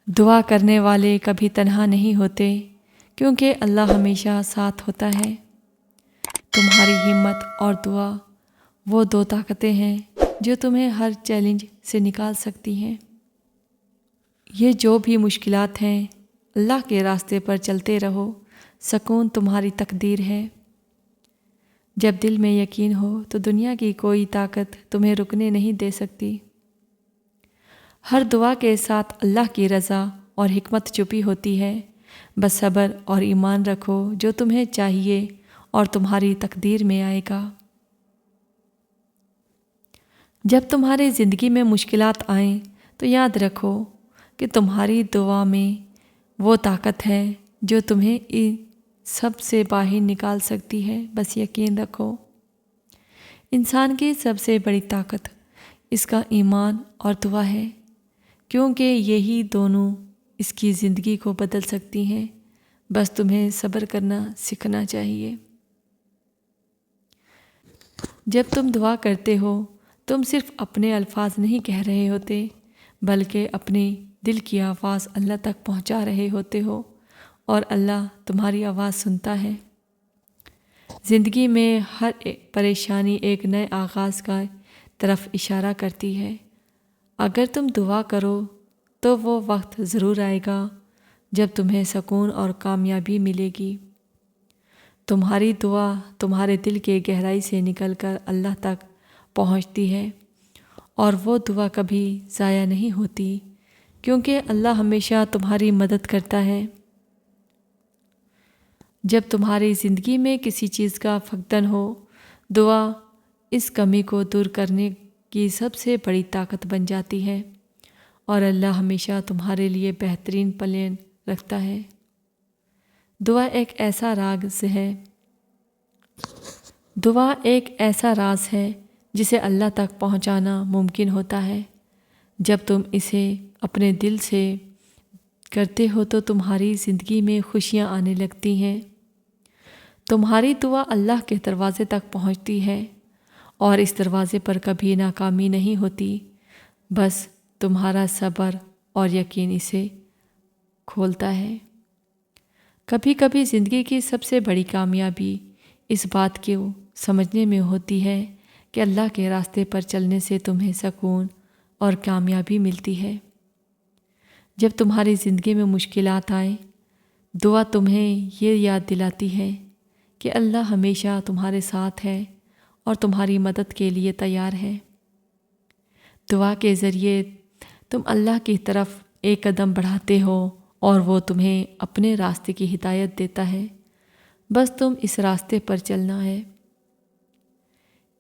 دعا کرنے والے کبھی تنہا نہیں ہوتے کیونکہ اللہ ہمیشہ ساتھ ہوتا ہے۔ تمہاری ہمت اور دعا وہ دو طاقتیں ہیں جو تمہیں ہر چیلنج سے نکال سکتی ہیں۔ یہ جو بھی مشکلات ہیں، اللہ کے راستے پر چلتے رہو، سکون تمہاری تقدیر ہے۔ جب دل میں یقین ہو تو دنیا کی کوئی طاقت تمہیں رکنے نہیں دے سکتی۔ ہر دعا کے ساتھ اللہ کی رضا اور حکمت چھپی ہوتی ہے۔ بس صبر اور ایمان رکھو، جو تمہیں چاہیے اور تمہاری تقدیر میں آئے گا۔ جب تمہاری زندگی میں مشکلات آئیں تو یاد رکھو کہ تمہاری دعا میں وہ طاقت ہے جو تمہیں ان سب سے باہر نکال سکتی ہے۔ بس یقین رکھو، انسان کی سب سے بڑی طاقت اس کا ایمان اور دعا ہے، کیونکہ یہی دونوں اس کی زندگی کو بدل سکتی ہیں۔ بس تمہیں صبر کرنا سیکھنا چاہیے۔ جب تم دعا کرتے ہو تم صرف اپنے الفاظ نہیں کہہ رہے ہوتے، بلکہ اپنی دل کی آواز اللہ تک پہنچا رہے ہوتے ہو، اور اللہ تمہاری آواز سنتا ہے۔ زندگی میں ہر پریشانی ایک نئے آغاز کا طرف اشارہ کرتی ہے۔ اگر تم دعا کرو تو وہ وقت ضرور آئے گا جب تمہیں سکون اور کامیابی ملے گی۔ تمہاری دعا تمہارے دل کے گہرائی سے نکل کر اللہ تک پہنچتی ہے، اور وہ دعا کبھی ضائع نہیں ہوتی، کیونکہ اللہ ہمیشہ تمہاری مدد کرتا ہے۔ جب تمہاری زندگی میں کسی چیز کا فقدان ہو، دعا اس کمی کو دور کرنے کی سب سے بڑی طاقت بن جاتی ہے، اور اللہ ہمیشہ تمہارے لیے بہترین پلان رکھتا ہے۔ دعا ایک ایسا راز ہے جسے اللہ تک پہنچانا ممکن ہوتا ہے۔ جب تم اسے اپنے دل سے کرتے ہو تو تمہاری زندگی میں خوشیاں آنے لگتی ہیں۔ تمہاری دعا اللہ کے دروازے تک پہنچتی ہے، اور اس دروازے پر کبھی ناکامی نہیں ہوتی، بس تمہارا صبر اور یقین اسے کھولتا ہے۔ کبھی کبھی زندگی کی سب سے بڑی کامیابی اس بات کو سمجھنے میں ہوتی ہے کہ اللہ کے راستے پر چلنے سے تمہیں سکون اور کامیابی ملتی ہے۔ جب تمہاری زندگی میں مشکلات آئیں، دعا تمہیں یہ یاد دلاتی ہے کہ اللہ ہمیشہ تمہارے ساتھ ہے اور تمہاری مدد کے لیے تیار ہے۔ دعا کے ذریعے تم اللہ کی طرف ایک قدم بڑھاتے ہو، اور وہ تمہیں اپنے راستے کی ہدایت دیتا ہے۔ بس تم اس راستے پر چلنا ہے۔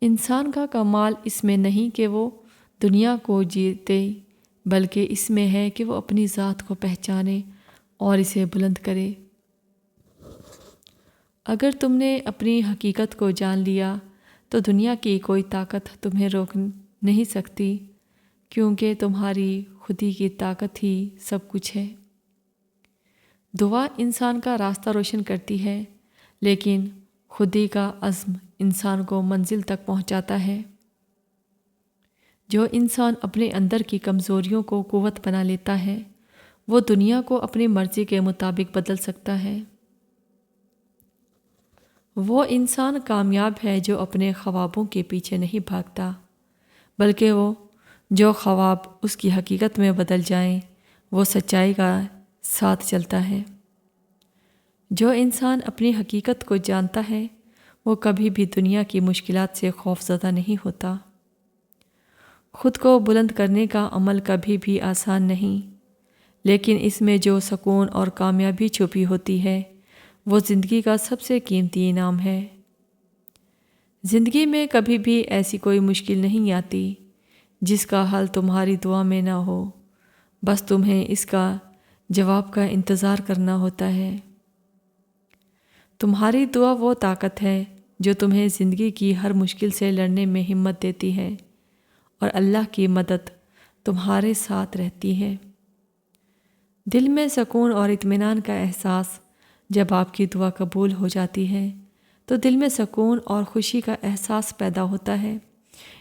انسان کا کمال اس میں نہیں کہ وہ دنیا کو جیتے، بلکہ اس میں ہے کہ وہ اپنی ذات کو پہچانے اور اسے بلند کرے۔ اگر تم نے اپنی حقیقت کو جان لیا تو دنیا کی کوئی طاقت تمہیں روک نہیں سکتی، کیونکہ تمہاری خودی کی طاقت ہی سب کچھ ہے۔ دعا انسان کا راستہ روشن کرتی ہے، لیکن خودی کا عزم انسان کو منزل تک پہنچاتا ہے۔ جو انسان اپنے اندر کی کمزوریوں کو قوت بنا لیتا ہے، وہ دنیا کو اپنی مرضی کے مطابق بدل سکتا ہے۔ وہ انسان کامیاب ہے جو اپنے خوابوں کے پیچھے نہیں بھاگتا، بلکہ وہ جو خواب اس کی حقیقت میں بدل جائیں، وہ سچائی کا ساتھ چلتا ہے۔ جو انسان اپنی حقیقت کو جانتا ہے، وہ کبھی بھی دنیا کی مشکلات سے خوف زدہ نہیں ہوتا۔ خود کو بلند کرنے کا عمل کبھی بھی آسان نہیں، لیکن اس میں جو سکون اور کامیابی چھپی ہوتی ہے، وہ زندگی کا سب سے قیمتی انعام ہے۔ زندگی میں کبھی بھی ایسی کوئی مشکل نہیں آتی جس کا حل تمہاری دعا میں نہ ہو، بس تمہیں اس کا جواب کا انتظار کرنا ہوتا ہے۔ تمہاری دعا وہ طاقت ہے جو تمہیں زندگی کی ہر مشکل سے لڑنے میں ہمت دیتی ہے، اور اللہ کی مدد تمہارے ساتھ رہتی ہے۔ دل میں سکون اور اطمینان کا احساس جب آپ کی دعا قبول ہو جاتی ہے تو دل میں سکون اور خوشی کا احساس پیدا ہوتا ہے۔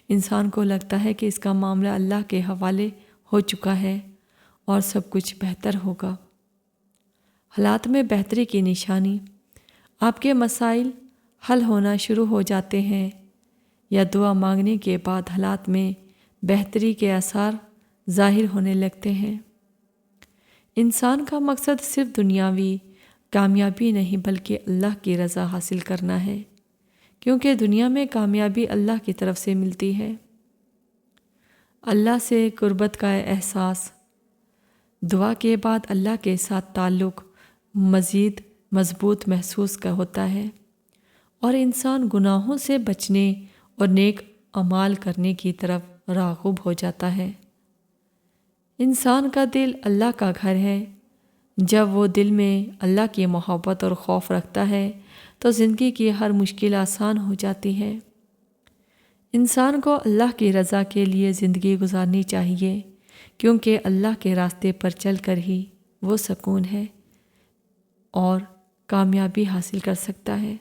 انسان کو لگتا ہے کہ اس کا معاملہ اللہ کے حوالے ہو چکا ہے، اور سب کچھ بہتر ہوگا۔ حالات میں بہتری کی نشانی، آپ کے مسائل حل ہونا شروع ہو جاتے ہیں یا دعا مانگنے کے بعد حالات میں بہتری کے آثار ظاہر ہونے لگتے ہیں۔ انسان کا مقصد صرف دنیاوی کامیابی نہیں بلکہ اللہ کی رضا حاصل کرنا ہے، کیونکہ دنیا میں کامیابی اللہ کی طرف سے ملتی ہے۔ اللہ سے قربت کا احساس، دعا کے بعد اللہ کے ساتھ تعلق مزید مضبوط محسوس کا ہوتا ہے اور انسان گناہوں سے بچنے اور نیک اعمال کرنے کی طرف راغب ہو جاتا ہے۔ انسان کا دل اللہ کا گھر ہے۔ جب وہ دل میں اللہ کی محبت اور خوف رکھتا ہے تو زندگی کی ہر مشکل آسان ہو جاتی ہے۔ انسان کو اللہ کی رضا کے لیے زندگی گزارنی چاہیے، کیونکہ اللہ کے راستے پر چل کر ہی وہ سکون ہے اور کامیابی حاصل کر سکتا ہے۔